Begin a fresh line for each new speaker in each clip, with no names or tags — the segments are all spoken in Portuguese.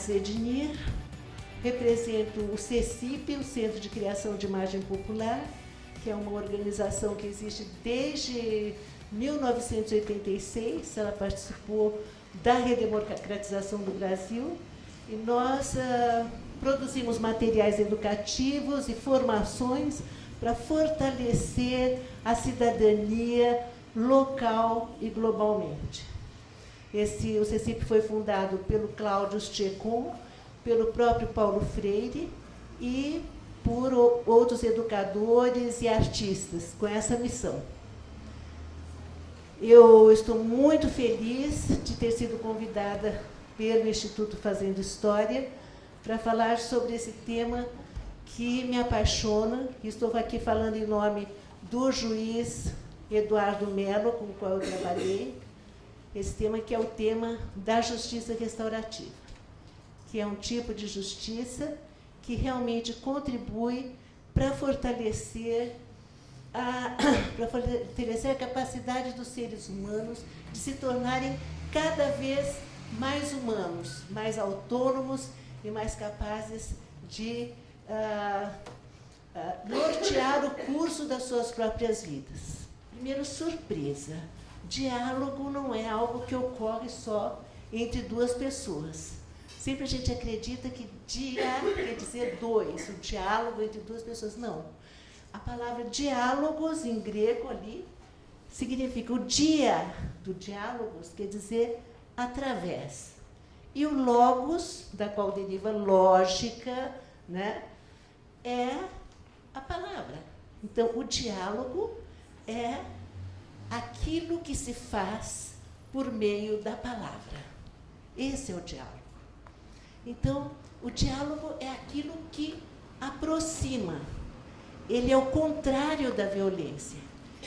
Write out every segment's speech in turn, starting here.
Marques Ednir, represento o CECIP, o Centro de Criação de Imagem Popular, que é uma organização que existe desde 1986, ela participou da redemocratização do Brasil, e nós produzimos materiais educativos e formações para fortalecer a cidadania local e globalmente. O CECIP foi fundado pelo Cláudio Checon, pelo próprio Paulo Freire e por outros educadores e artistas com essa missão. Eu estou muito feliz de ter sido convidada pelo Instituto Fazendo História para falar sobre esse tema que me apaixona. Estou aqui falando em nome do juiz Eduardo Mello, com o qual eu trabalhei, esse tema que é o tema da justiça restaurativa, que é um tipo de justiça que realmente contribui para fortalecer a capacidade dos seres humanos de se tornarem cada vez mais humanos, mais autônomos e mais capazes de nortear o curso das suas próprias vidas. Primeiro, surpresa. Diálogo não é algo que ocorre só entre duas pessoas. Sempre a gente acredita que dia quer dizer dois, o diálogo entre duas pessoas. Não. A palavra diálogos, em grego ali, significa o dia do diálogos, quer dizer através. E o logos, da qual deriva lógica, né, é a palavra. Então, o diálogo é aquilo que se faz por meio da palavra. Esse é o diálogo. Então, o diálogo é aquilo que aproxima. Ele é o contrário da violência.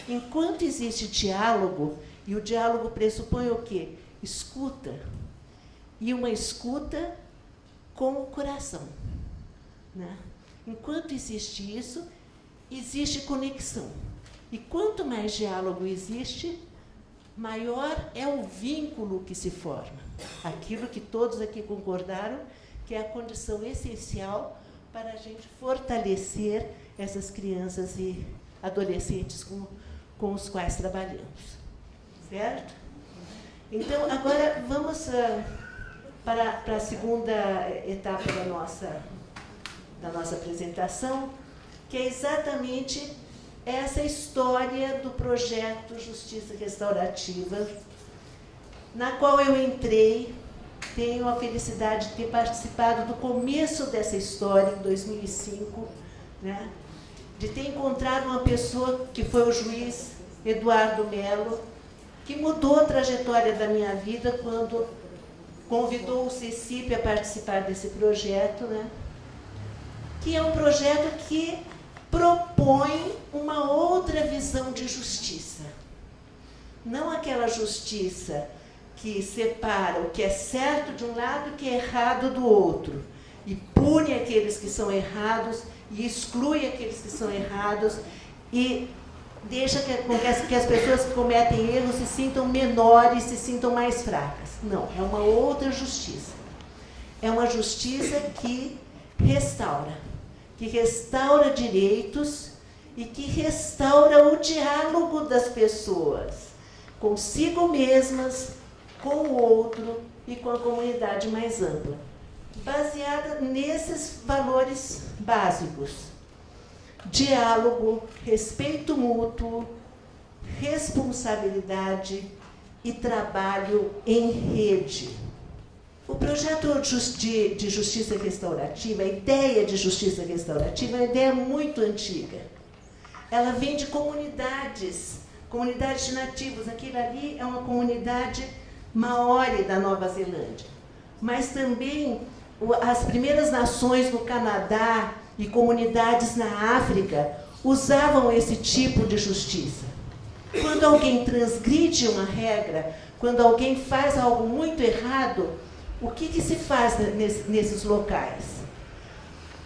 Enquanto existe diálogo, e o diálogo pressupõe o quê? Escuta. E uma escuta com o coração, né? Enquanto existe isso, existe conexão. E quanto mais diálogo existe, maior é o vínculo que se forma. Aquilo que todos aqui concordaram, que é a condição essencial para a gente fortalecer essas crianças e adolescentes com os quais trabalhamos. Certo? Então, agora vamos para a segunda etapa da nossa apresentação, que é exatamente essa história do projeto Justiça Restaurativa, na qual eu entrei, tenho a felicidade de ter participado do começo dessa história, em 2005, né? De ter encontrado uma pessoa que foi o juiz Eduardo Mello, que mudou a trajetória da minha vida quando convidou o CECIP a participar desse projeto, né? Que é um projeto que propõe uma outra visão de justiça. Não aquela justiça que separa o que é certo de um lado e o que é errado do outro, e pune aqueles que são errados e exclui aqueles que são errados e deixa que as pessoas que cometem erros se sintam menores, se sintam mais fracas. Não, é uma outra justiça. É uma justiça que restaura direitos e que restaura o diálogo das pessoas consigo mesmas, com o outro e com a comunidade mais ampla, baseada nesses valores básicos: diálogo, respeito mútuo, responsabilidade e trabalho em rede. O projeto de justiça restaurativa, a ideia de justiça restaurativa é uma ideia muito antiga. Ela vem de comunidades de nativos. Aquilo ali é uma comunidade maori da Nova Zelândia. Mas também as primeiras nações no Canadá e comunidades na África usavam esse tipo de justiça. Quando alguém transgride uma regra, quando alguém faz algo muito errado, o que se faz nesses locais?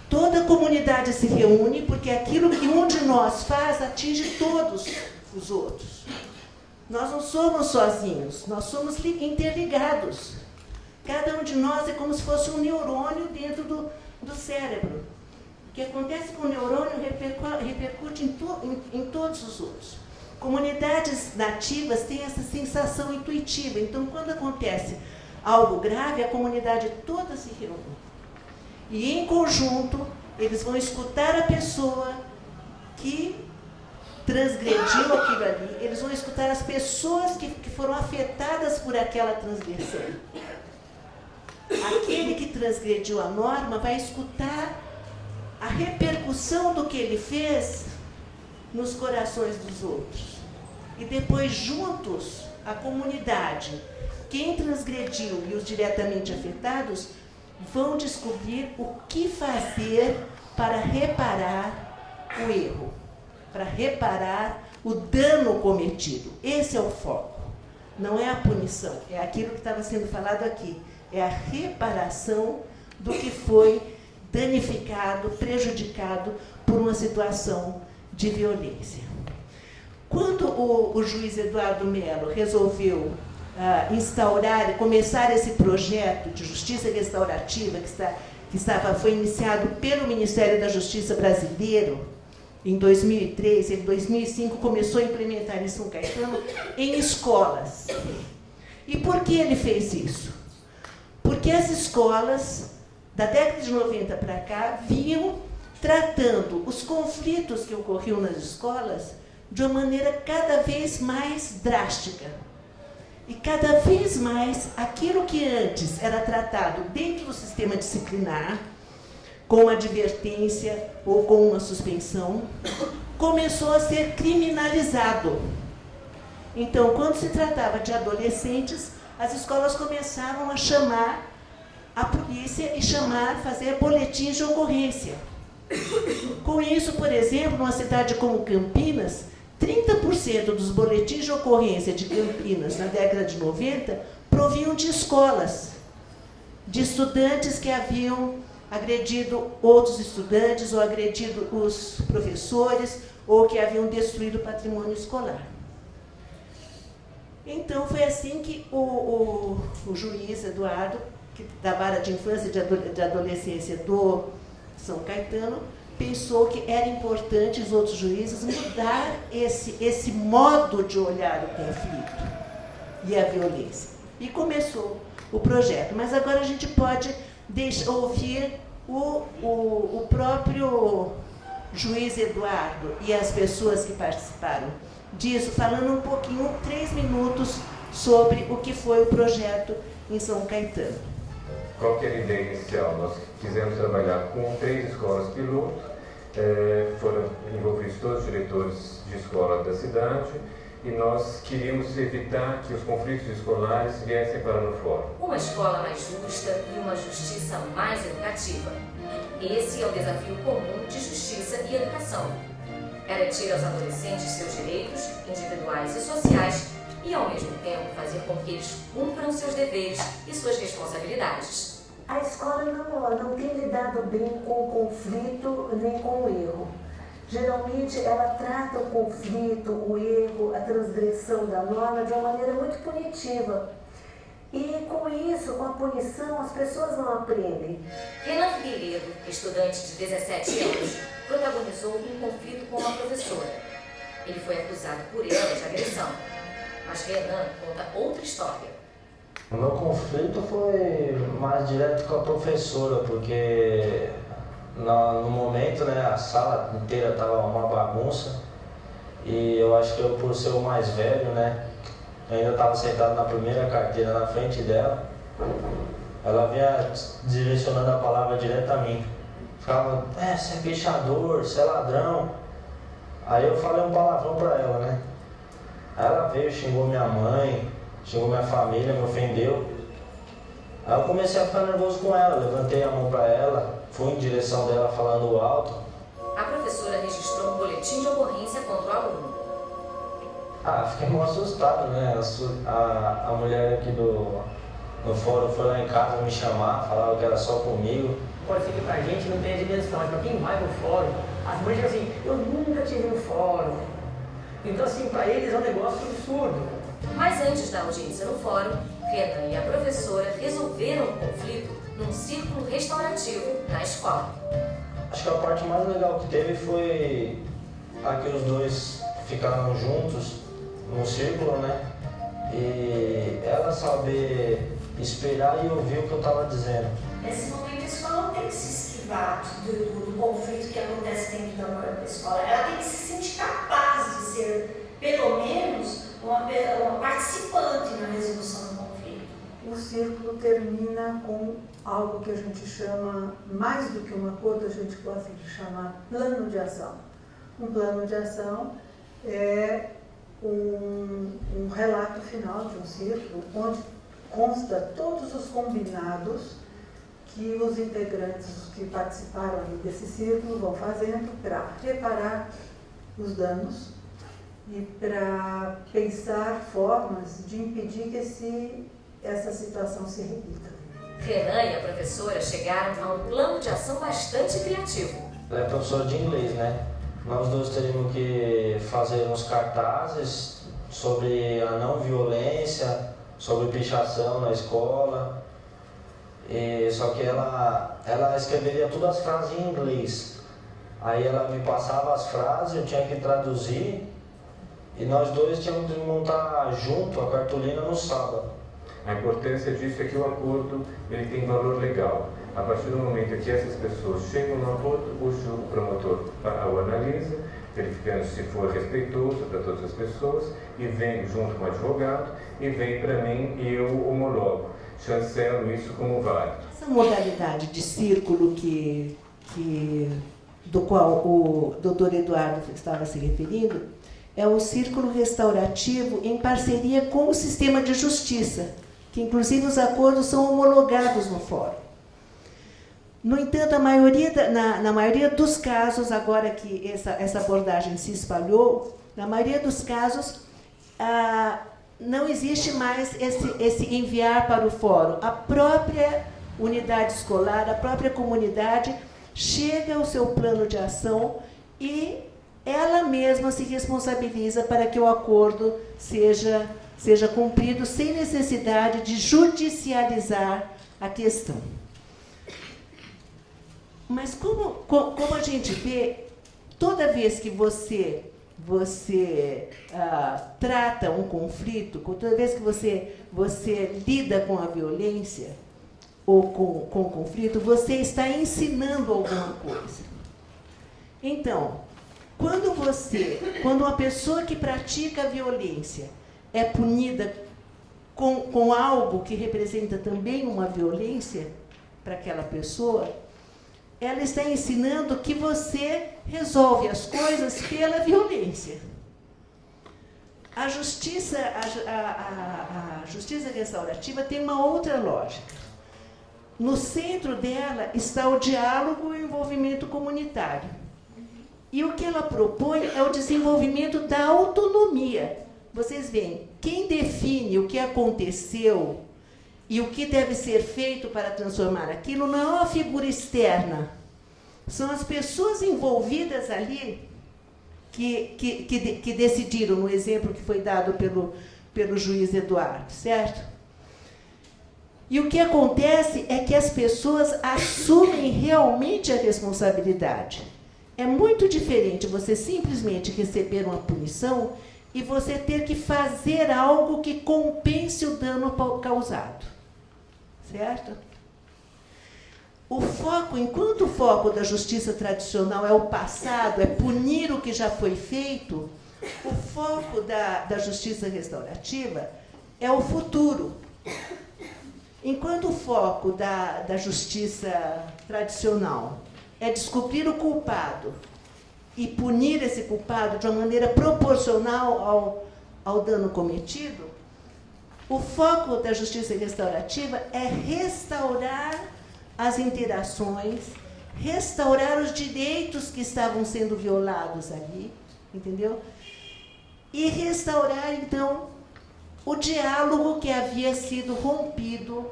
Toda a comunidade se reúne, porque aquilo que um de nós faz atinge todos os outros. Nós não somos sozinhos, nós somos interligados. Cada um de nós é como se fosse um neurônio dentro do cérebro. O que acontece com o neurônio repercute em todos os outros. Comunidades nativas têm essa sensação intuitiva. Então, quando acontece algo grave, a comunidade toda se reúne. E, em conjunto, eles vão escutar a pessoa que transgrediu aquilo ali. Eles vão escutar as pessoas que foram afetadas por aquela transgressão. Aquele que transgrediu a norma vai escutar a repercussão do que ele fez nos corações dos outros. E depois, juntos, a comunidade, quem transgrediu e os diretamente afetados, vão descobrir o que fazer para reparar o erro, para reparar o dano cometido. Esse é o foco. Não é a punição, é aquilo que estava sendo falado aqui. É a reparação do que foi danificado, prejudicado por uma situação de violência. Quando o juiz Eduardo Mello resolveu instaurar e começar esse projeto de justiça restaurativa foi iniciado pelo Ministério da Justiça brasileiro em 2003, em 2005 começou a implementar em São Caetano em escolas. E por que ele fez isso? Porque as escolas, da década de 90 para cá, vinham tratando os conflitos que ocorriam nas escolas de uma maneira cada vez mais drástica. E cada vez mais aquilo que antes era tratado dentro do sistema disciplinar, com uma advertência ou com uma suspensão, começou a ser criminalizado. Então, quando se tratava de adolescentes, as escolas começavam a chamar a polícia e fazer boletins de ocorrência. Com isso, por exemplo, numa cidade como Campinas, 30% dos boletins de ocorrência de Campinas na década de 90 provinham de escolas, de estudantes que haviam agredido outros estudantes ou agredido os professores ou que haviam destruído o patrimônio escolar. Então, foi assim que o juiz Eduardo, da Vara de Infância e de Adolescência do São Caetano, pensou que era importante os outros juízes mudar esse modo de olhar o conflito e a violência. E começou o projeto. Mas agora a gente pode ouvir o próprio juiz Eduardo e as pessoas que participaram disso, falando um pouquinho, 3 minutos, sobre o que foi o projeto em São Caetano.
Qual que era a ideia inicial? Nós quisemos trabalhar com 3 escolas piloto, foram envolvidos todos os diretores de escola da cidade e nós queríamos evitar que os conflitos escolares viessem para no fórum.
Uma escola mais justa e uma justiça mais educativa. Esse é o desafio comum de justiça e educação. Garantir aos adolescentes seus direitos individuais e sociais e, ao mesmo tempo, fazer com que eles cumpram seus deveres e suas responsabilidades.
A escola não tem lidado bem com o conflito nem com o erro. Geralmente, ela trata o conflito, o erro, a transgressão da norma de uma maneira muito punitiva. E com isso, com a punição, as pessoas não aprendem.
Renan Figueiredo, estudante de 17 anos, protagonizou um conflito com uma professora. Ele foi acusado por ela de agressão. Mas Renan conta outra história.
O meu conflito foi mais direto com a professora, porque no momento, né, a sala inteira estava uma bagunça e eu acho que eu, por ser o mais velho, né, eu ainda estava sentado na primeira carteira na frente dela, ela vinha direcionando a palavra direto a mim. Ficava, você é pichador, você é ladrão. Aí eu falei um palavrão pra ela, né. Aí ela veio, xingou minha mãe, xingou minha família, me ofendeu. Aí eu comecei a ficar nervoso com ela, levantei a mão pra ela, fui em direção dela falando alto.
A professora registrou um boletim de ocorrência contra o aluno.
Fiquei meio assustado, né? A mulher aqui no fórum foi lá em casa me chamar, falava que era só comigo.
Pode ser que pra gente não tenha dimensão, mas pra quem vai pro fórum, as mães dizem assim, eu nunca tive um fórum. Então assim, pra eles é um negócio absurdo.
Mas antes da audiência no fórum, Renan e a professora resolveram o conflito num círculo restaurativo na escola.
Acho que a parte mais legal que teve foi a que os dois ficaram juntos no círculo, né? E ela saber esperar e ouvir o que eu estava dizendo.
Nesse momento, a escola não tem que se esquivar do conflito que acontece dentro da escola. Ela tem que se sentir capaz de ser, pelo menos, uma participante na resolução do conflito.
O círculo termina com algo que a gente chama, mais do que um acordo, a gente gosta de chamar plano de ação. Um plano de ação é um relato final de um círculo, onde consta todos os combinados que os integrantes que participaram ali desse círculo vão fazendo para reparar os danos e para pensar formas de impedir que essa situação se repita.
Renan e a professora chegaram a um plano de ação bastante criativo.
Ela é professora de inglês, né? Nós dois teríamos que fazer uns cartazes sobre a não violência, sobre pichação na escola. Só que ela escreveria todas as frases em inglês. Aí ela me passava as frases, eu tinha que traduzir e nós dois tínhamos que montar junto a cartolina no sábado.
A importância disso é que o acordo ele tem valor legal. A partir do momento que essas pessoas chegam no acordo, o promotor o analisa, verificando se for respeitoso para todas as pessoas, e vem junto com o advogado, e vem para mim e eu homologo, chancelo isso como válido.
Essa modalidade de círculo do qual o doutor Eduardo estava se referindo é o círculo restaurativo em parceria com o sistema de justiça, que inclusive os acordos são homologados no fórum. No entanto, na maioria dos casos, agora que essa abordagem se espalhou, na maioria dos casos, não existe mais esse enviar para o fórum. A própria unidade escolar, a própria comunidade, chega ao seu plano de ação e ela mesma se responsabiliza para que o acordo seja cumprido sem necessidade de judicializar a questão. Mas como a gente vê, toda vez que você trata um conflito, toda vez que você lida com a violência ou com o conflito, você está ensinando alguma coisa. Então, quando uma pessoa que pratica a violência é punida com algo que representa também uma violência para aquela pessoa, ela está ensinando que você resolve as coisas pela violência. A justiça restaurativa tem uma outra lógica. No centro dela está o diálogo e o envolvimento comunitário. E o que ela propõe é o desenvolvimento da autonomia. Vocês veem, quem define o que aconteceu e o que deve ser feito para transformar aquilo não é uma figura externa. São as pessoas envolvidas ali que decidiram, no exemplo que foi dado pelo juiz Eduardo, certo? E o que acontece é que as pessoas assumem realmente a responsabilidade. É muito diferente você simplesmente receber uma punição e você ter que fazer algo que compense o dano causado. Certo? Enquanto o foco da justiça tradicional é o passado, é punir o que já foi feito, o foco da justiça restaurativa é o futuro. Enquanto o foco da justiça tradicional é descobrir o culpado e punir esse culpado de uma maneira proporcional ao dano cometido, o foco da justiça restaurativa é restaurar as interações, restaurar os direitos que estavam sendo violados ali, entendeu? E restaurar, então, o diálogo que havia sido rompido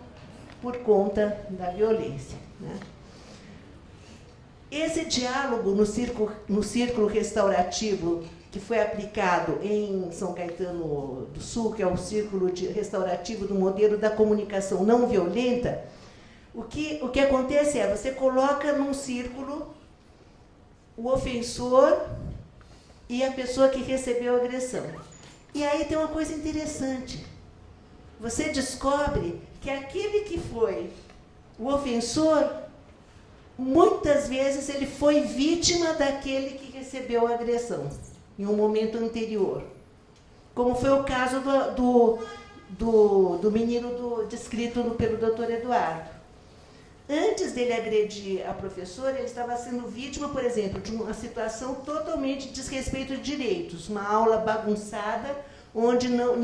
por conta da violência, né? Esse diálogo no círculo restaurativo que foi aplicado em São Caetano do Sul, que é o Círculo Restaurativo do Modelo da Comunicação Não Violenta, o que acontece é, você coloca num círculo o ofensor e a pessoa que recebeu a agressão. E aí tem uma coisa interessante. Você descobre que aquele que foi o ofensor, muitas vezes ele foi vítima daquele que recebeu a agressão, em um momento anterior. Como foi o caso do menino descrito pelo Dr. Eduardo. Antes dele agredir a professora, ele estava sendo vítima, por exemplo, de uma situação totalmente de desrespeito de direitos, uma aula bagunçada, onde não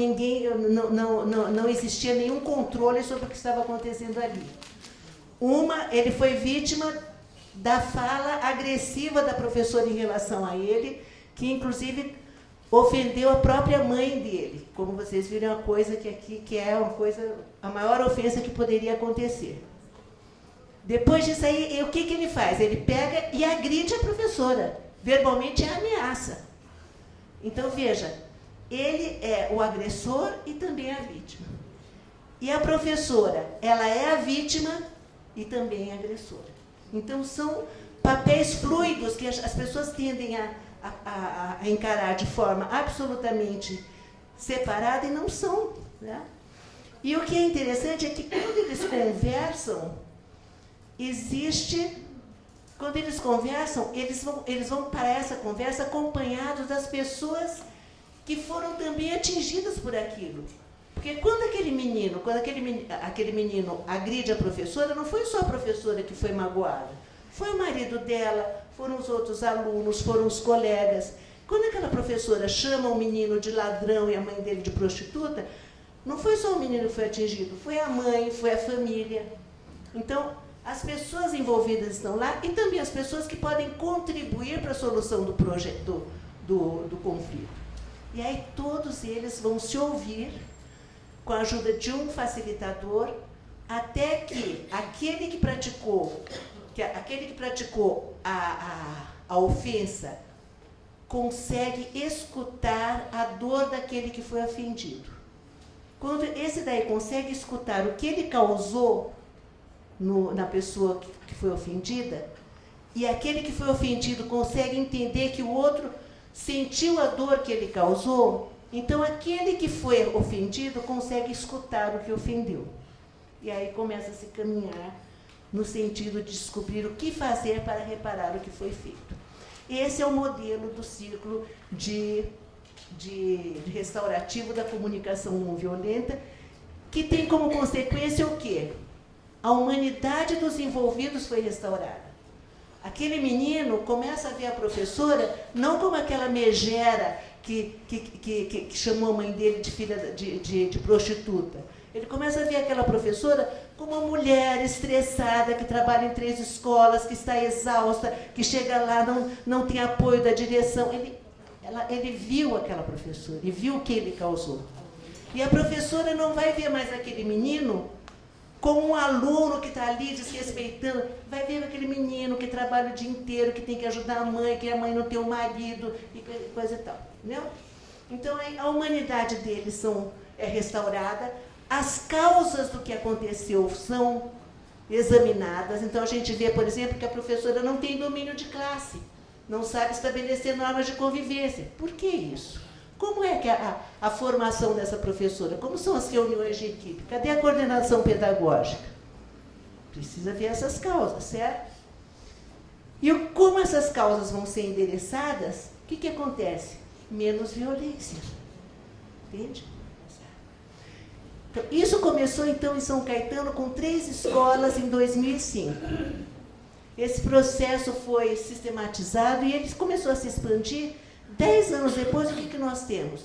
existia nenhum controle sobre o que estava acontecendo ali. Ele foi vítima da fala agressiva da professora em relação a ele, que inclusive ofendeu a própria mãe dele. Como vocês viram, uma coisa que é a maior ofensa que poderia acontecer. Depois disso aí, o que ele faz? Ele pega e agride a professora. Verbalmente é ameaça. Então, veja, ele é o agressor e também a vítima. E a professora, ela é a vítima e também a agressora. Então, são papéis fluidos que as pessoas tendem a encarar de forma absolutamente separada e não são. Né? E o que é interessante é que quando eles conversam, quando eles conversam, eles vão para essa conversa acompanhados das pessoas que foram também atingidas por aquilo. Porque quando aquele menino agride a professora, não foi só a professora que foi magoada. Foi o marido dela, foram os outros alunos, foram os colegas. Quando aquela professora chama o menino de ladrão e a mãe dele de prostituta, não foi só o menino que foi atingido, foi a mãe, foi a família. Então, as pessoas envolvidas estão lá e também as pessoas que podem contribuir para a solução do conflito. E aí todos eles vão se ouvir com a ajuda de um facilitador, até que aquele que praticou a ofensa consegue escutar a dor daquele que foi ofendido. Quando esse daí consegue escutar o que ele causou na pessoa que foi ofendida, e aquele que foi ofendido consegue entender que o outro sentiu a dor que ele causou, então aquele que foi ofendido consegue escutar o que ofendeu. E aí começa a se caminhar no sentido de descobrir o que fazer para reparar o que foi feito. Esse é o modelo do círculo de restaurativo da comunicação não violenta, que tem como consequência o quê? A humanidade dos envolvidos foi restaurada. Aquele menino começa a ver a professora não como aquela megera que chamou a mãe dele de filha de prostituta. Ele começa a ver aquela professora como uma mulher estressada, que trabalha em 3 escolas, que está exausta, que chega lá, não tem apoio da direção. Ele viu aquela professora e viu o que ele causou. E a professora não vai ver mais aquele menino como um aluno que está ali desrespeitando, vai ver aquele menino que trabalha o dia inteiro, que tem que ajudar a mãe, que a mãe não tem um marido, e coisa e tal. Entendeu? Então, a humanidade deles é restaurada, as causas do que aconteceu são examinadas. Então, a gente vê, por exemplo, que a professora não tem domínio de classe, não sabe estabelecer normas de convivência. Por que isso? Como é que a formação dessa professora? Como são as reuniões de equipe? Cadê a coordenação pedagógica? Precisa ver essas causas, certo? E como essas causas vão ser endereçadas, o que acontece? Menos violência. Entende? Então, isso começou, então, em São Caetano, com 3 escolas em 2005. Esse processo foi sistematizado e ele começou a se expandir. 10 anos depois, o que nós temos?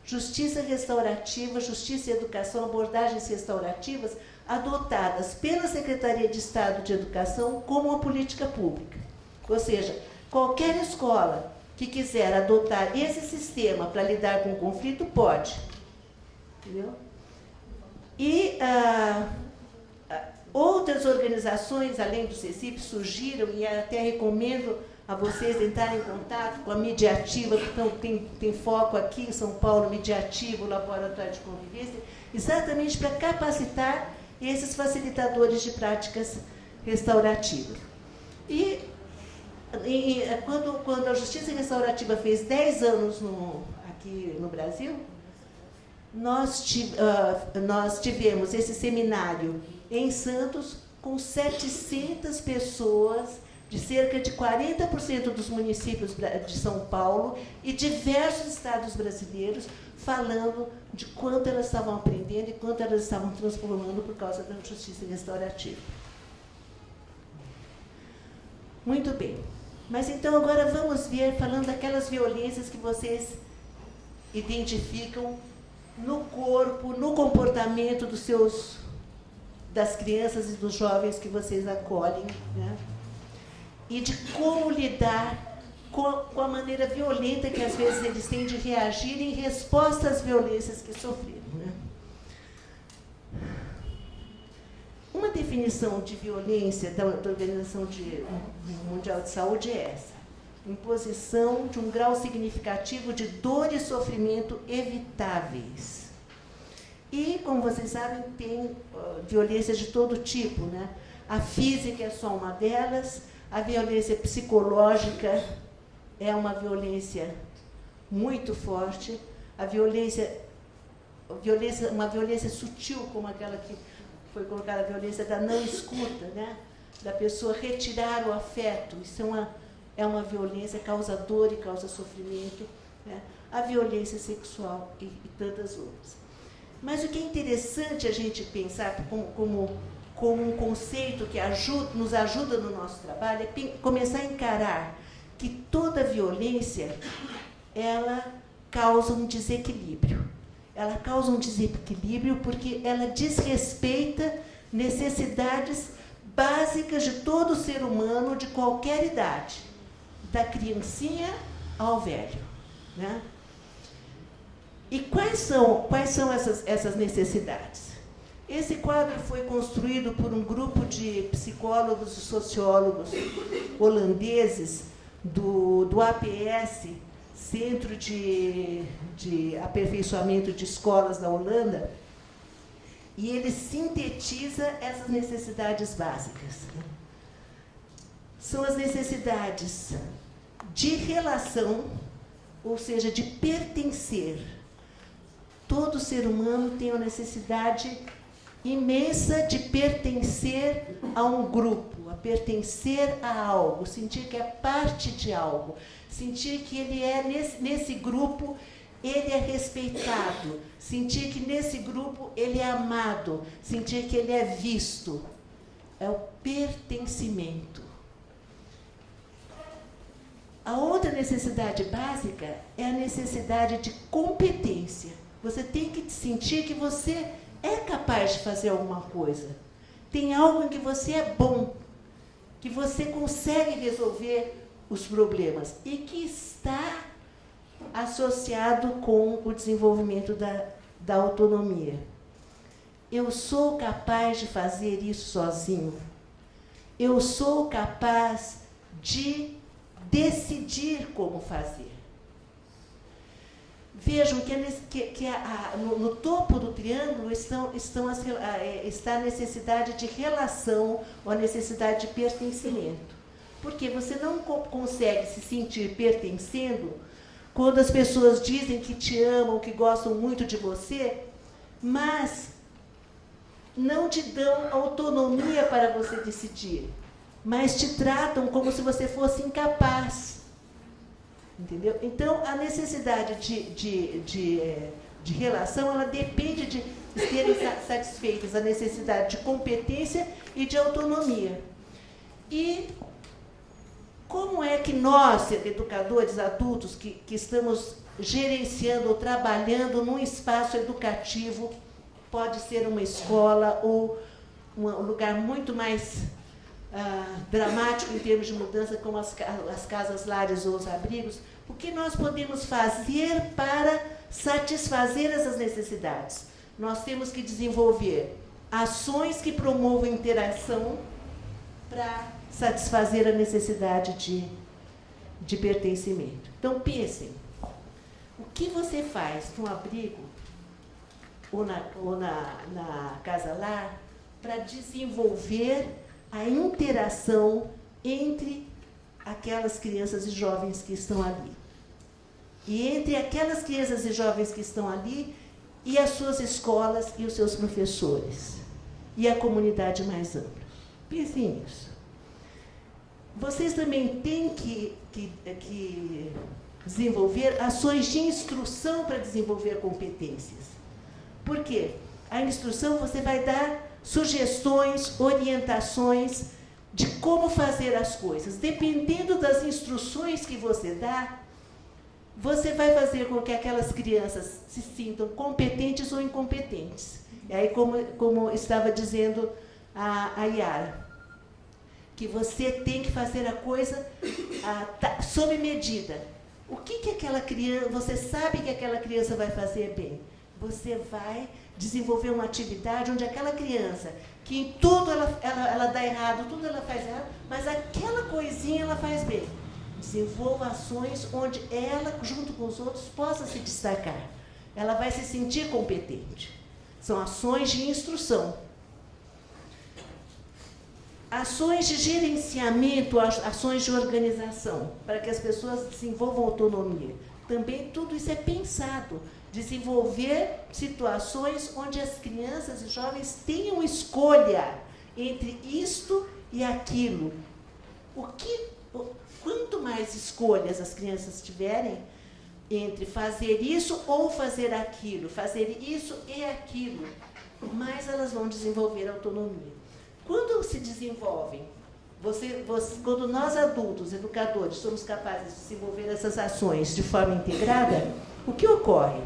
Justiça restaurativa, justiça e educação, abordagens restaurativas adotadas pela Secretaria de Estado de Educação como uma política pública. Ou seja, qualquer escola que quiser adotar esse sistema para lidar com o conflito, pode. Entendeu? E outras organizações, além do CECIP, surgiram, e até recomendo a vocês entrarem em contato com a mídia ativa, que tem foco aqui em São Paulo, mídia ativa, o Laboratório de Convivência, exatamente para capacitar esses facilitadores de práticas restaurativas. E quando a Justiça Restaurativa fez 10 anos aqui no Brasil, nós tivemos esse seminário em Santos com 700 pessoas de cerca de 40% dos municípios de São Paulo e diversos estados brasileiros, falando de quanto elas estavam aprendendo e quanto elas estavam transformando por causa da justiça restaurativa. Muito bem. Mas então agora vamos ver, falando daquelas violências que vocês identificam no corpo, no comportamento das crianças e dos jovens que vocês acolhem, né? E de como lidar com a maneira violenta que às vezes eles têm de reagir em resposta às violências que sofreram, né? Uma definição de violência da Organização Mundial de Saúde é essa: imposição de um grau significativo de dor e sofrimento evitáveis. E, como vocês sabem, tem violências de todo tipo, né? A física é só uma delas, a violência psicológica é uma violência muito forte, uma violência sutil, como aquela que foi colocada, a violência da não escuta, né? Da pessoa retirar o afeto, isso é uma violência, causa dor e causa sofrimento, né? A violência sexual e tantas outras. Mas o que é interessante a gente pensar como um conceito que nos ajuda no nosso trabalho é começar a encarar que toda violência, ela causa um desequilíbrio. Ela causa um desequilíbrio porque ela desrespeita necessidades básicas de todo ser humano de qualquer idade, da criancinha ao velho, né? E quais são essas necessidades? Esse quadro foi construído por um grupo de psicólogos e sociólogos holandeses do APS, Centro de Aperfeiçoamento de Escolas da Holanda, e ele sintetiza essas necessidades básicas. São as necessidades de relação, ou seja, de pertencer. Todo ser humano tem uma necessidade imensa de pertencer a um grupo, a pertencer a algo, sentir que é parte de algo, sentir que ele é nesse grupo, ele é respeitado, sentir que nesse grupo ele é amado, sentir que ele é visto. É o pertencimento. A outra necessidade básica é a necessidade de competência. Você tem que sentir que você é capaz de fazer alguma coisa. Tem algo em que você é bom, que você consegue resolver os problemas e que está associado com o desenvolvimento da autonomia. Eu sou capaz de fazer isso sozinho. Eu sou capaz de decidir como fazer. Vejam que no topo do triângulo está a necessidade de relação ou a necessidade de pertencimento. Porque você não consegue se sentir pertencendo quando as pessoas dizem que te amam, que gostam muito de você, mas não te dão autonomia para você decidir, mas te tratam como se você fosse incapaz. Entendeu? Então, a necessidade de relação, ela depende de serem satisfeitas a necessidade de competência e de autonomia. E como é que nós, educadores adultos, que estamos gerenciando ou trabalhando num espaço educativo, pode ser uma escola ou um lugar muito mais dramático em termos de mudança, como as casas lares ou os abrigos, o que nós podemos fazer para satisfazer essas necessidades? Nós temos que desenvolver ações que promovam interação para satisfazer a necessidade de pertencimento. Então, pensem, o que você faz no abrigo ou na casa-lar para desenvolver a interação entre aquelas crianças e jovens que estão ali. E entre aquelas crianças e jovens que estão ali e as suas escolas e os seus professores. E a comunidade mais ampla. Pensem nisso. Vocês também têm que desenvolver ações de instrução para desenvolver competências. Por quê? A instrução você vai dar sugestões, orientações de como fazer as coisas. Dependendo das instruções que você dá, você vai fazer com que aquelas crianças se sintam competentes ou incompetentes. E aí, como estava dizendo a Yara, que você tem que fazer a coisa sob medida. O que aquela criança, você sabe que aquela criança vai fazer bem? Você vai desenvolver uma atividade onde aquela criança, que em tudo ela dá errado, tudo ela faz errado, mas aquela coisinha ela faz bem. Desenvolva ações onde ela, junto com os outros, possa se destacar. Ela vai se sentir competente. São ações de instrução. Ações de gerenciamento, ações de organização, para que as pessoas desenvolvam autonomia. Também tudo isso é pensado. Desenvolver situações onde as crianças e jovens tenham escolha entre isto e aquilo. Quanto mais escolhas as crianças tiverem entre fazer isso ou fazer aquilo, fazer isso e aquilo, mais elas vão desenvolver autonomia. Quando se desenvolvem, quando nós adultos, educadores, somos capazes de desenvolver essas ações de forma integrada, o que ocorre?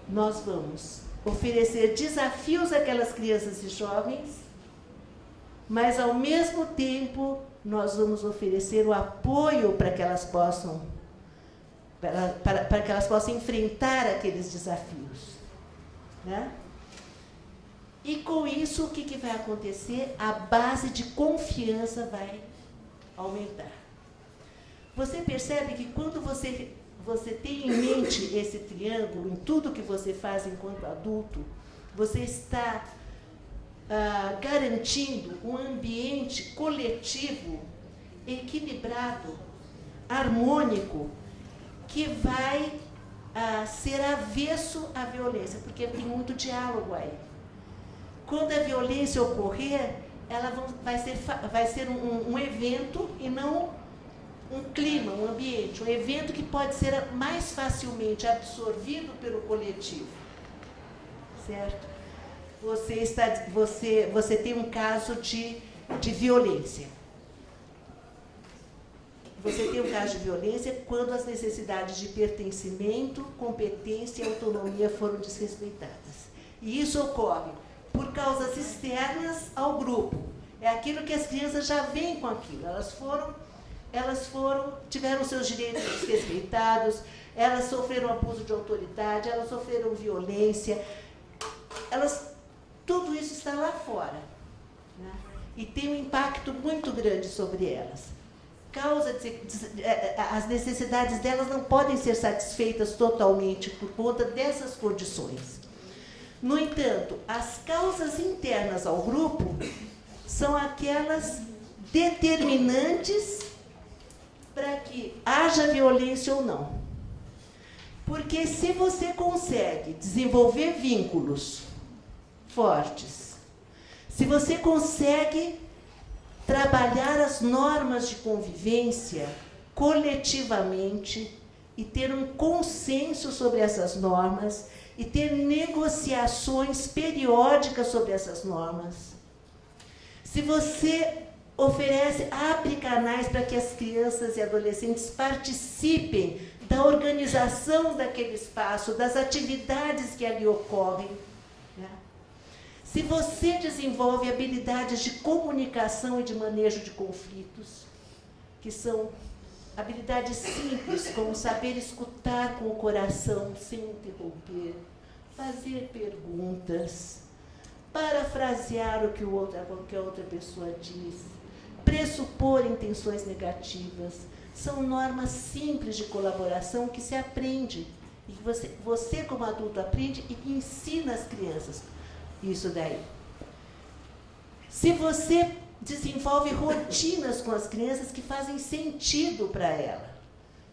Nós vamos oferecer desafios àquelas crianças e jovens, mas, ao mesmo tempo, nós vamos oferecer o apoio para que elas possam, para que elas possam enfrentar aqueles desafios. Né? E, com isso, o que vai acontecer? A base de confiança vai aumentar. Você percebe que, quando você tem em mente esse triângulo, em tudo que você faz enquanto adulto, você está garantindo um ambiente coletivo, equilibrado, harmônico, que vai ser avesso à violência, porque tem muito diálogo aí. Quando a violência ocorrer, ela vai ser um evento e não um clima, um ambiente, um evento que pode ser mais facilmente absorvido pelo coletivo. Certo? Você tem um caso de violência. Você tem um caso de violência quando as necessidades de pertencimento, competência e autonomia foram desrespeitadas. E isso ocorre por causas externas ao grupo. É aquilo que as crianças já vêm com aquilo. Elas tiveram seus direitos desrespeitados, elas sofreram abuso de autoridade, elas sofreram violência, tudo isso está lá fora, né? E tem um impacto muito grande sobre elas. As necessidades delas não podem ser satisfeitas totalmente por conta dessas condições. No entanto, as causas internas ao grupo são aquelas determinantes para que haja violência ou não. Porque, se você consegue desenvolver vínculos fortes, se você consegue trabalhar as normas de convivência coletivamente e ter um consenso sobre essas normas e ter negociações periódicas sobre essas normas, se você abre canais para que as crianças e adolescentes participem da organização daquele espaço, das atividades que ali ocorrem, né? Se você desenvolve habilidades de comunicação e de manejo de conflitos, que são habilidades simples, como saber escutar com o coração sem interromper, fazer perguntas, parafrasear o que a outra pessoa diz, pressupor intenções negativas, são normas simples de colaboração que se aprende. E que você como adulto, aprende e ensina as crianças isso daí. Se você desenvolve rotinas com as crianças que fazem sentido para ela.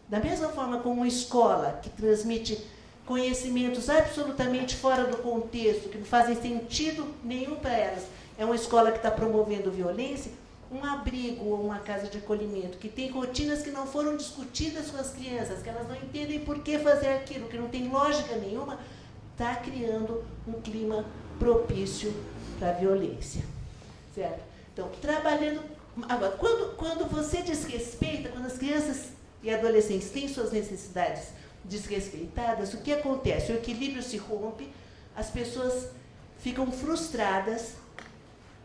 Da mesma forma como uma escola que transmite conhecimentos absolutamente fora do contexto, que não fazem sentido nenhum para elas, é uma escola que está promovendo violência, um abrigo ou uma casa de acolhimento que tem rotinas que não foram discutidas com as crianças, que elas não entendem por que fazer aquilo, que não tem lógica nenhuma, está criando um clima propício para a violência. Certo? Então, trabalhando... Agora, quando você desrespeita, quando as crianças e adolescentes têm suas necessidades desrespeitadas, o que acontece? O equilíbrio se rompe, as pessoas ficam frustradas,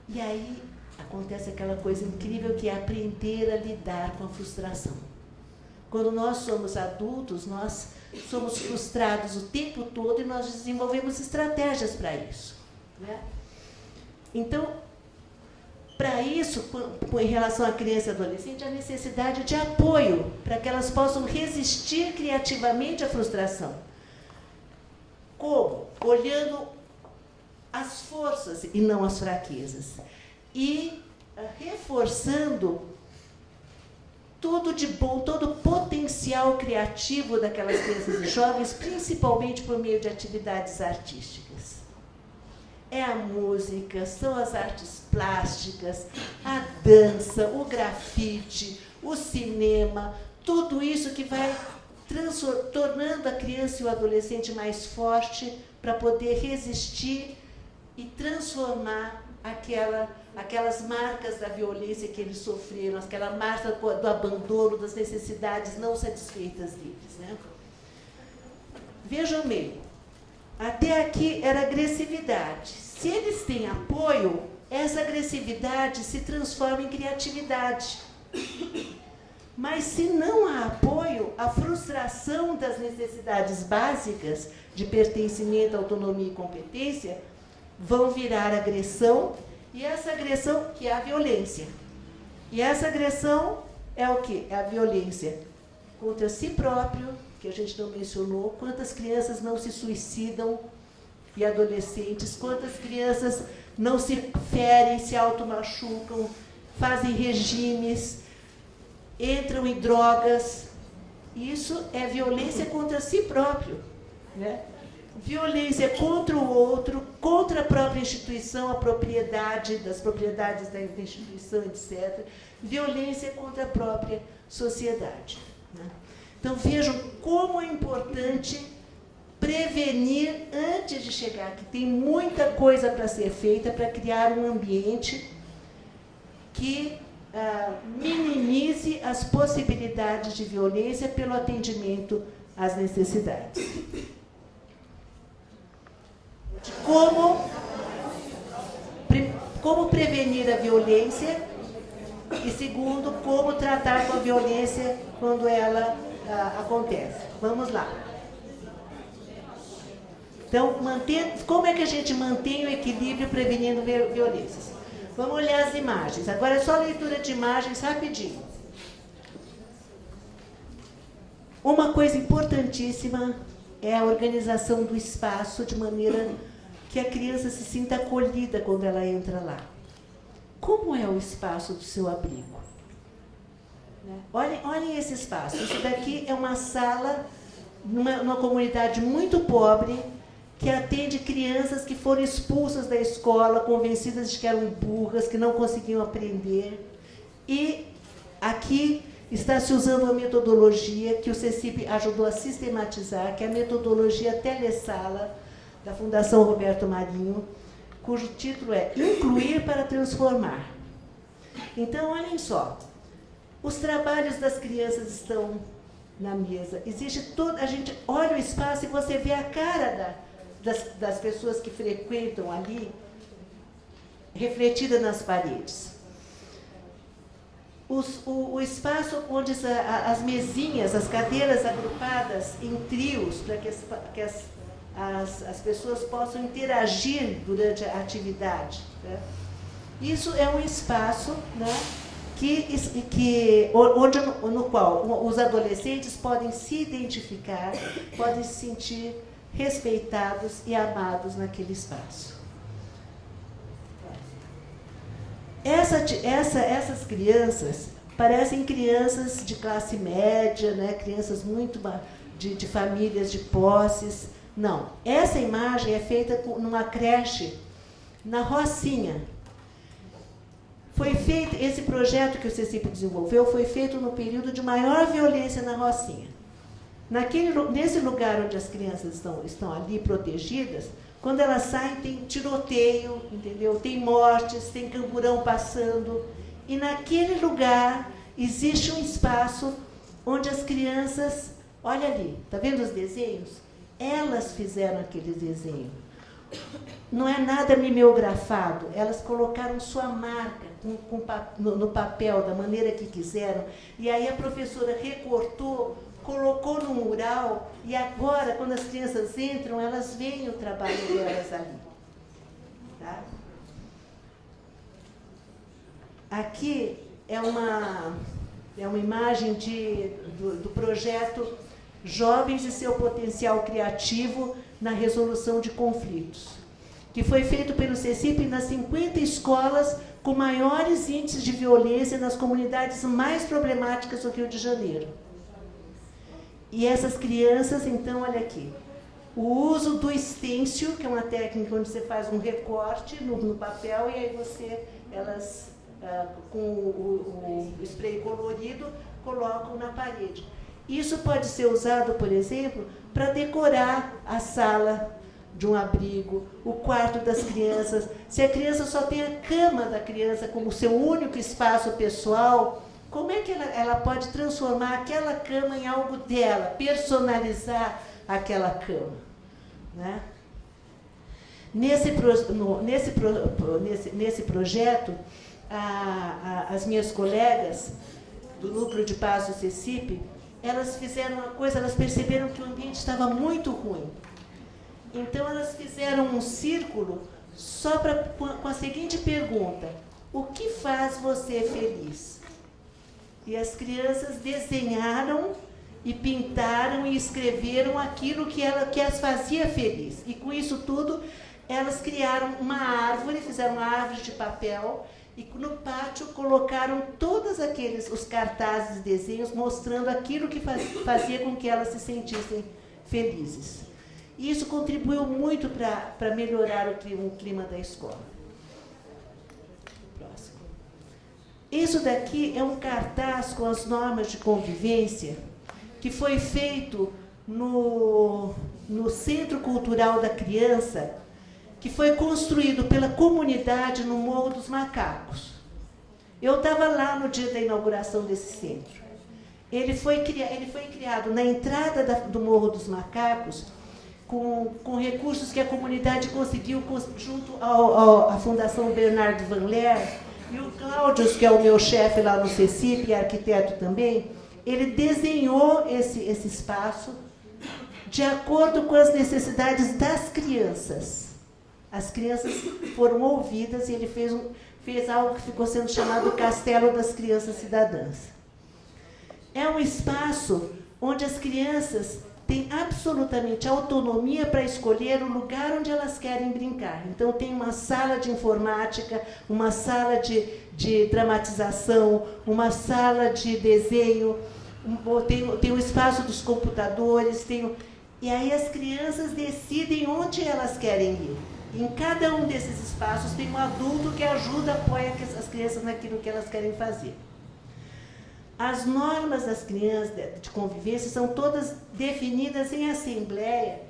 e aí acontece aquela coisa incrível que é aprender a lidar com a frustração. Quando nós somos adultos, nós somos frustrados o tempo todo e nós desenvolvemos estratégias para isso. Né? Então, para isso, em relação à criança e adolescente, a necessidade de apoio para que elas possam resistir criativamente à frustração. Como? Olhando as forças e não as fraquezas. E reforçando tudo de bom, todo o potencial criativo daquelas crianças e jovens, principalmente por meio de atividades artísticas. É a música, são as artes plásticas, a dança, o grafite, o cinema, tudo isso que vai tornando a criança e o adolescente mais forte para poder resistir e transformar aquelas marcas da violência que eles sofreram, aquela marca do abandono, das necessidades não satisfeitas deles. Né? Vejam bem, até aqui era agressividade. Se eles têm apoio, essa agressividade se transforma em criatividade. Mas se não há apoio, a frustração das necessidades básicas de pertencimento, autonomia e competência vão virar agressão, e essa agressão que é a violência. E essa agressão é o quê? É a violência contra si próprio, que a gente não mencionou. Quantas crianças não se suicidam, e adolescentes, quantas crianças não se ferem, se automachucam, fazem regimes, entram em drogas. Isso é violência contra si próprio. Né? Violência contra o outro, contra a própria instituição, a propriedade, das propriedades da instituição, etc. Violência contra a própria sociedade. Né? Então, vejam como é importante prevenir antes de chegar, que tem muita coisa para ser feita para criar um ambiente que minimize as possibilidades de violência pelo atendimento às necessidades. Como prevenir a violência e, segundo, como tratar com a violência quando ela acontece. Vamos lá. Então, como é que a gente mantém o equilíbrio prevenindo violências? Vamos olhar as imagens. Agora é só leitura de imagens rapidinho. Uma coisa importantíssima é a organização do espaço de maneira que a criança se sinta acolhida quando ela entra lá. Como é o espaço do seu abrigo? Olhem esse espaço. Isso daqui é uma sala numa comunidade muito pobre, que atende crianças que foram expulsas da escola, convencidas de que eram burras, que não conseguiam aprender. E aqui está se usando uma metodologia que o CECIP ajudou a sistematizar, que é a metodologia Telesala, da Fundação Roberto Marinho, cujo título é Incluir para Transformar. Então, olhem só, os trabalhos das crianças estão na mesa. A gente olha o espaço e você vê a cara das pessoas que frequentam ali, refletida nas paredes. O espaço onde as mesinhas, as cadeiras agrupadas em trios, para que as pessoas possam interagir durante a atividade. Né? Isso é um espaço, né, no qual os adolescentes podem se identificar, podem se sentir respeitados e amados naquele espaço. Essas crianças parecem crianças de classe média, né? Crianças muito de famílias de posses. Não, essa imagem é feita numa creche na Rocinha. Foi feito, esse projeto que o CECIP desenvolveu foi feito no período de maior violência na Rocinha. Nesse lugar onde as crianças estão ali protegidas, quando elas saem tem tiroteio, entendeu? Tem mortes, tem camburão passando. E naquele lugar existe um espaço onde as crianças, olha ali, está vendo os desenhos? Elas fizeram aquele desenho. Não é nada mimeografado, elas colocaram sua marca no papel, da maneira que quiseram, e aí a professora recortou, colocou no mural, e agora, quando as crianças entram, elas veem o trabalho delas ali. Tá? Aqui é uma imagem do projeto Jovens e seu potencial criativo na resolução de conflitos, que foi feito pelo CECIP nas 50 escolas com maiores índices de violência nas comunidades mais problemáticas do Rio de Janeiro. E essas crianças, então, olha aqui, o uso do stencil, que é uma técnica onde você faz um recorte no papel e aí elas, com o spray colorido, colocam na parede. Isso pode ser usado, por exemplo, para decorar a sala de um abrigo, o quarto das crianças. Se a criança só tem a cama da criança como seu único espaço pessoal, como é que ela pode transformar aquela cama em algo dela, personalizar aquela cama? Né? Nesse projeto, as minhas colegas do Núcleo de Paz do CECIP, elas fizeram uma coisa, elas perceberam que o ambiente estava muito ruim. Então, elas fizeram um círculo só com a seguinte pergunta: o que faz você feliz? E as crianças desenharam e pintaram e escreveram aquilo que as fazia feliz. E com isso tudo, elas criaram uma árvore, fizeram uma árvore de papel, e no pátio colocaram todos os cartazes e desenhos mostrando aquilo que fazia com que elas se sentissem felizes. E isso contribuiu muito para melhorar o clima da escola. Próximo. Isso daqui é um cartaz com as normas de convivência que foi feito no Centro Cultural da Criança, que foi construído pela comunidade no Morro dos Macacos. Eu estava lá no dia da inauguração desse centro. Ele foi criado na entrada do Morro dos Macacos, com recursos que a comunidade conseguiu junto à Fundação Bernardo Van Leer, e o Cláudio, que é o meu chefe lá no CECIP, e arquiteto também, ele desenhou esse espaço de acordo com as necessidades das crianças. As crianças foram ouvidas e ele fez algo que ficou sendo chamado Castelo das Crianças Cidadãs. É um espaço onde as crianças têm absolutamente autonomia para escolher o lugar onde elas querem brincar. Então, tem uma sala de informática, uma sala de dramatização, uma sala de desenho, tem o espaço dos computadores, e aí as crianças decidem onde elas querem ir. Em cada um desses espaços tem um adulto que ajuda, apoia as crianças naquilo que elas querem fazer. As normas das crianças de convivência são todas definidas em assembleia,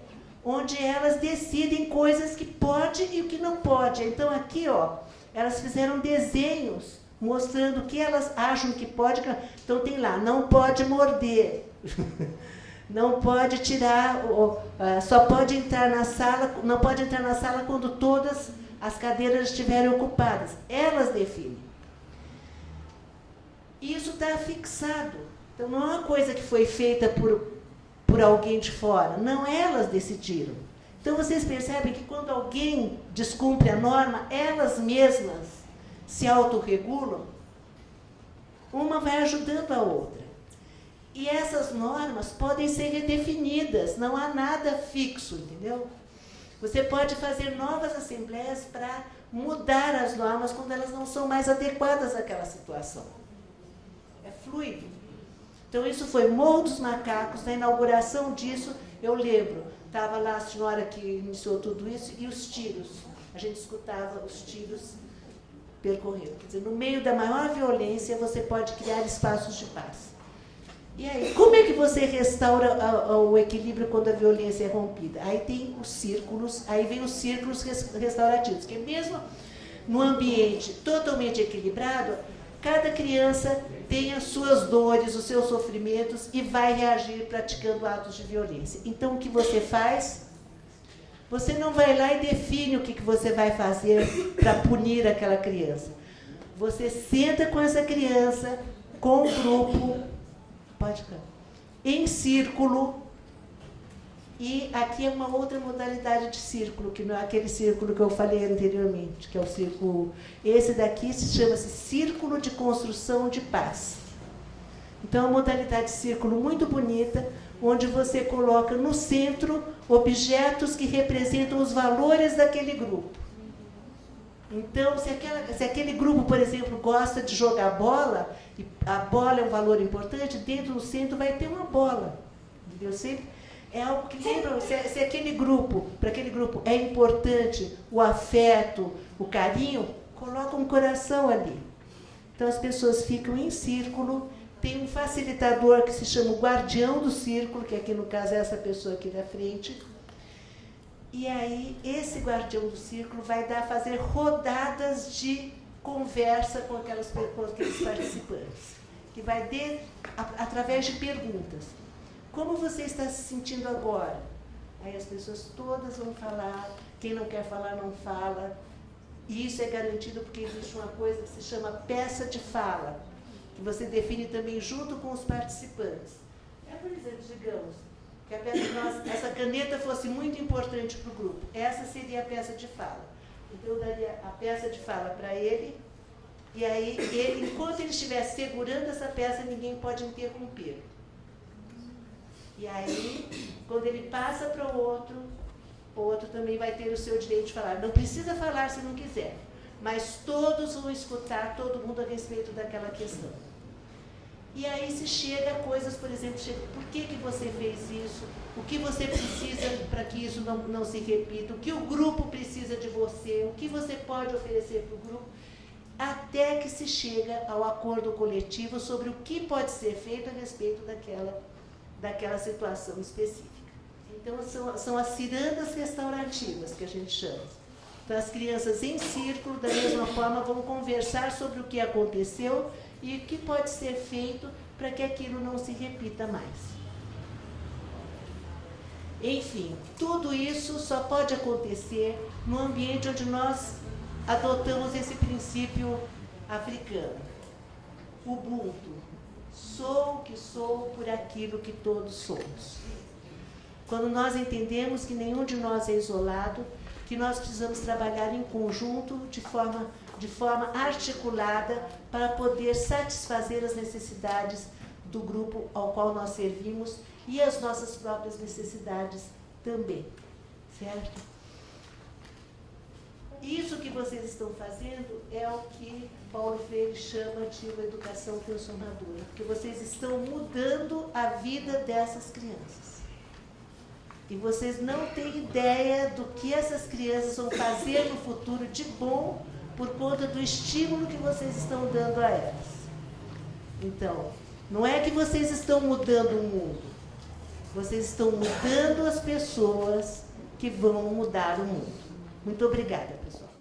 onde elas decidem coisas que pode e o que não pode. Então, aqui, elas fizeram desenhos mostrando o que elas acham que pode. Então, tem lá, não pode morder. Não pode tirar, só pode entrar na sala, não pode entrar na sala quando todas as cadeiras estiverem ocupadas. Elas definem. Isso está fixado. Então, não é uma coisa que foi feita por alguém de fora. Não, elas decidiram. Então, vocês percebem que quando alguém descumpre a norma, elas mesmas se autorregulam. uma vai ajudando a outra. E essas normas podem ser redefinidas, não há nada fixo, entendeu? Você pode fazer novas assembleias para mudar as normas quando elas não são mais adequadas àquela situação. É fluido. Então, isso foi Morro dos Macacos, na inauguração disso, eu lembro, estava lá a senhora que iniciou tudo isso e os tiros. A gente escutava os tiros percorrendo. Quer dizer, no meio da maior violência, você pode criar espaços de paz. E aí, como é que você restaura o equilíbrio quando a violência é rompida? Aí tem os círculos, aí vem os círculos restaurativos, que mesmo no ambiente totalmente equilibrado, cada criança tem as suas dores, os seus sofrimentos e vai reagir praticando atos de violência. Então, o que você faz? Você não vai lá e define o que você vai fazer para punir aquela criança. Você senta com essa criança, com o grupo, em círculo, e aqui é uma outra modalidade de círculo, que não é aquele círculo que eu falei anteriormente, que é o círculo, esse daqui chama-se Círculo de Construção de Paz. Então, é uma modalidade de círculo muito bonita, onde você coloca no centro objetos que representam os valores daquele grupo. Então, se aquele grupo, por exemplo, gosta de jogar bola, e a bola é um valor importante, dentro do centro vai ter uma bola. Entendeu? Sempre é algo que lembra, se aquele grupo, para aquele grupo é importante o afeto, o carinho, coloca um coração ali. Então, as pessoas ficam em círculo, tem um facilitador que se chama o guardião do círculo, que aqui no caso é essa pessoa aqui da frente. E aí, esse guardião do círculo vai fazer rodadas de conversa com aqueles participantes, que vai através de perguntas. Como você está se sentindo agora? Aí as pessoas todas vão falar, quem não quer falar não fala. E isso é garantido porque existe uma coisa que se chama peça de fala, que você define também junto com os participantes. Por exemplo, digamos, que essa caneta fosse muito importante para o grupo. Essa seria a peça de fala. Então, eu daria a peça de fala para ele, e aí, enquanto ele estiver segurando essa peça, ninguém pode interromper. E aí, quando ele passa para o outro também vai ter o seu direito de falar. Não precisa falar se não quiser, mas todos vão escutar, todo mundo a respeito daquela questão. E aí se chega a coisas, por exemplo, por que você fez isso? O que você precisa para que isso não se repita? O que o grupo precisa de você? O que você pode oferecer para o grupo? Até que se chega ao acordo coletivo sobre o que pode ser feito a respeito daquela situação específica. Então, são as cirandas restaurativas que a gente chama. Então, as crianças em círculo, da mesma forma, vão conversar sobre o que aconteceu e o que pode ser feito para que aquilo não se repita mais. Enfim, tudo isso só pode acontecer no ambiente onde nós adotamos esse princípio africano. Ubuntu. Sou o que sou por aquilo que todos somos. Quando nós entendemos que nenhum de nós é isolado, que nós precisamos trabalhar em conjunto, de forma articulada, para poder satisfazer as necessidades do grupo ao qual nós servimos e as nossas próprias necessidades também. Certo? Isso que vocês estão fazendo é o que Paulo Freire chama de uma educação transformadora, porque vocês estão mudando a vida dessas crianças. E vocês não têm ideia do que essas crianças vão fazer no futuro de bom por conta do estímulo que vocês estão dando a elas. Então, não é que vocês estão mudando o mundo, vocês estão mudando as pessoas que vão mudar o mundo. Muito obrigada, pessoal.